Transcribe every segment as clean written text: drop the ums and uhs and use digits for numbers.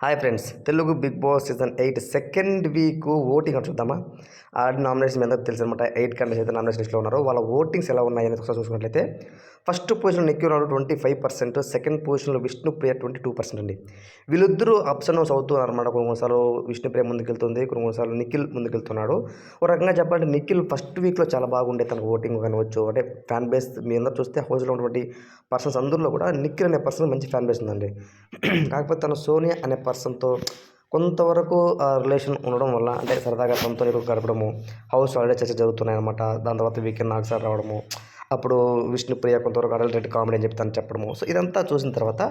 Hi friends, Telugu Bigg Boss season 8 second week voting అని చూద్దామా? Nomination మీ అందరికీ తెలుసు అనమాట. 8 కంటెస్టెంట్స్ అయితే నామినేషన్ లిస్ట్‌లో ఉన్నారు. వాళ్ళ ఓటింగ్స్ ఎలా ఉన్నాయని ఒకసారి చూసుకున్నట్లయితే ఫస్ట్ పొజిషన్‌లో నిఖిల్ ఉన్నాడు 25%, సెకండ్ పొజిషన్‌లో విష్ణుప్రియ 22% అండి. వీళ్ళిద్దరూ అప్స్ అండ్ డౌన్స్ అవుతున్నారన్నమాట. కొన్ని కొన్ని సార్లు విష్ణుప్రియ ముందుకెళ్తుంది, కొన్ని కొన్ని సార్లు నిఖిల్ ముందుకెళ్తున్నాడు. ఒక రకంగా చెప్పాలంటే నిఖిల్ ఫస్ట్ వీక్‌లో చాలా బాగుండే తన ఓటింగ్ కానివచ్చు, అంటే ఫ్యాన్ బేస్ మీ అందరూ చూస్తే హౌస్‌లో ఉన్నటువంటి పర్సన్స్ అందరిలో కూడా నిఖిల్ అనే పర్సన్ మంచి ఫ్యాన్ బేస్ ఉందండి. కాకపోతే తను సోనియా అనే పర్సన్‌తో కొంతవరకు రిలేషన్ ఉండడం వల్ల, అంటే సరదాగా తనతో ఎక్కువ గడపడము, హౌస్ ఆల్రెడీ చర్చ జరుగుతున్నాయన్నమాట. దాని తర్వాత వీకెండ్ నాకు సార్ రావడము, అప్పుడు విష్ణుప్రియ కొంతవరకు అడల్టెడ్ కామెడీ అని చెప్పి తను చెప్పడము. సో ఇదంతా చూసిన తర్వాత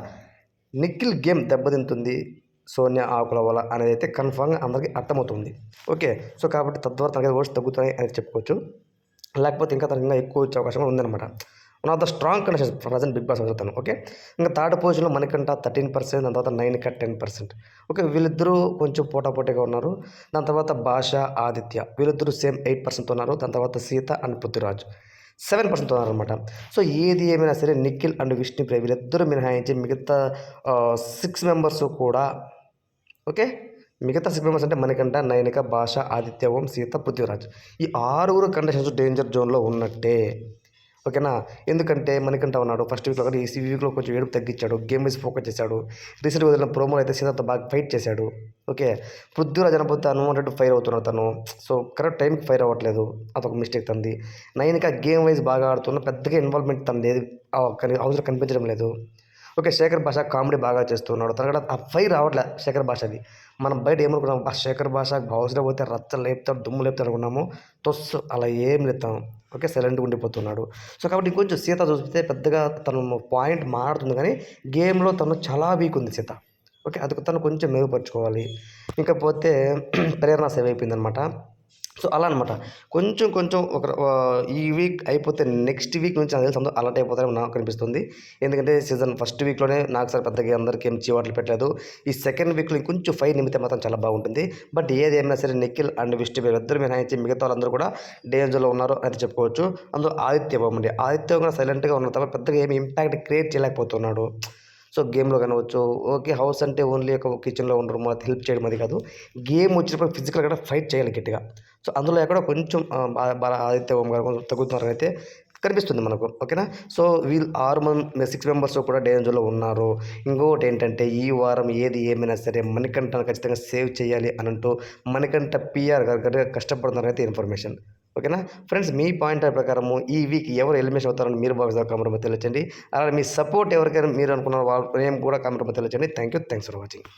నిఖిల్ గేమ్ దెబ్బతింటుంది సోనియా ఆకుల వల్ల అనేదైతే కన్ఫామ్‌గా అందరికీ అర్థమవుతుంది. ఓకే. సో కాబట్టి తద్వారా తనకి ఓట్స్ తగ్గుతాయి అని చెప్పుకోవచ్చు. లేకపోతే ఇంకా తనకి ఇంకా ఎక్కువ వచ్చే అవకాశం ఉందన్నమాట. One of the strong contestants present Bigg Boss హౌస్‌లో తను. ఓకే. ఇంకా థర్డ్ పొజిషన్‌లో మణికంఠ 13%, దాని తర్వాత నైనిక 10%. ఓకే. వీళ్ళిద్దరూ కొంచెం పోటాపోటీగా ఉన్నారు. దాని తర్వాత భాష, ఆదిత్య వీళ్ళిద్దరూ సేమ్ 8%తో ఉన్నారు. దాని తర్వాత సీత అండ్ పృథ్వీరాజ్ 7%తో ఉన్నారనమాట. సో ఏది ఏమైనా సరే నిఖిల్ అండ్ విష్ణుప్రియ వీళ్ళిద్దరూ మినహాయించి మిగతా 6 మెంబర్స్ కూడా, ఓకే, మిగతా 6 మెంబర్స్ అంటే మణికంఠ, నయనిక, భాష, ఆదిత్య ఓం, సీత, పృథ్వీరాజ్ ఈ 6 కంటెస్టెంట్స్ డేంజర్ జోన్‌లో ఉన్నట్టే. ఓకేనా? ఎందుకంటే మణికంఠ ఉన్నాడు. ఫస్ట్ వీక్‌లో కానీ ఈ వీక్‌లో కొంచెం ఏడుపు తగ్గించాడు. గేమ్ వైస్ ఫోకస్ చేశాడు. రీసెంట్‌గా వదిలిన ప్రోమోలో అయితే సీతతో బాగా ఫైట్ చేశాడు. ఓకే. పృథ్వీరాజ్ అనకపోతే అన్‌వాంటెడ్ ఫైర్ అవుతున్నాడు తను. సో కరెక్ట్ టైంకి ఫైర్ అవ్వట్లేదు. అదొక మిస్టేక్ తనది. నయనిక గేమ్ వైస్ బాగా ఆడుతున్న, పెద్దగా ఇన్వాల్వ్‌మెంట్ తనది ఏది కానీ హౌస్‌లో కనిపించడం లేదు. ఓకే. శేఖర్ భాష కామెడీ బాగా చేస్తున్నాడు. తను కూడా ఆ ఫైర్ రావట్లే శేఖర్ భాషది. మనం బయట ఏమనుకున్నాం, శేఖర్ భాష హౌస్‌లో పోతే రచ్చ లేపుతాడు, దుమ్ము లేపుతాడు అనుకున్నాము. తొస్సు అలా ఏం లేదు తను. ఓకే. సైలెంట్‌గా ఉండిపోతున్నాడు. సో కాబట్టి ఇంకొంచెం సీత చూస్తే పెద్దగా తను పాయింట్ మారుతుంది కానీ గేమ్‌లో తను చాలా వీక్ ఉంది సీత. ఓకే. అది తను కొంచెం మెరుగుపరుచుకోవాలి. ఇకపోతే ప్రేరణ సేవ్ అయిపోయిందనమాట. సో అలా అనమాట. కొంచెం కొంచెం ఈ వీక్ అయిపోతే నెక్స్ట్ వీక్ నుంచి నాకు తెలిసి అందరూ అలర్ట్ అయిపోతారని నాకు అనిపిస్తుంది. ఎందుకంటే సీజన్ ఫస్ట్ వీక్‌లోనే నాకు సార్ పెద్దగా అందరికీ ఏం చీవాట్లు పెట్టలేదు. ఈ సెకండ్ వీక్‌లో ఇంకొంచెం ఫైర్ నిమిత్తే మాత్రం చాలా బాగుంటుంది. బట్ ఏదేమైనా సరే నిఖిల్ అండ్ విష్ణు వీళ్ళిద్దరూ మినహాయించి మిగతా వాళ్ళందరూ కూడా డేంజర్‌లో ఉన్నారు అని చెప్పుకోవచ్చు. అందులో ఆదిత్య బాగుంది. ఆదిత్య కూడా సైలెంట్‌గా ఉన్నాడు తప్ప పెద్దగా ఏమి ఇంపాక్ట్ క్రియేట్ చేయలేకపోతున్నాడు. సో గేమ్‌లో కానివచ్చు. ఓకే. హౌస్ అంటే ఓన్లీ ఒక కిచెన్‌లో ఉండడం, హెల్ప్ చేయడం అది కాదు. గేమ్ వచ్చినప్పుడు ఫిజికల్‌గా కూడా ఫైట్ చేయాలి గట్టిగా. సో అందులో ఎక్కడో కొంచెం ఆదిత్య ఓం గారు కొంచెం తగ్గుతున్నారనైతే కనిపిస్తుంది మనకు. ఓకేనా? సో వీళ్ళు 6 మెంబర్స్ కూడా డేంజర్‌లో ఉన్నారు. ఇంకొకటి ఏంటంటే ఈ వారం ఏది ఏమైనా సరే మణికంఠను ఖచ్చితంగా సేవ్ చేయాలి అనంటూ మణికంఠ పీఆర్ గారు గట్టిగా కష్టపడుతున్నారనైతే ఇన్ఫర్మేషన్. ఓకేనా? ఫ్రెండ్స్ మీ పాయింట్ ఆఫ్ ప్రకారము ఈ వీక్ ఎవరు ఎలిమినేషన్ అవుతారని మీరు భావిస్తారు కామెంట్ రూపంలో తెలియజేయండి. అలాగే మీ సపోర్ట్ ఎవరికైనా మీరు అనుకున్న వాళ్ళ నేమ్ కూడా కామెంట్ రూపంలో తెలియజేయండి. Thanks for watching.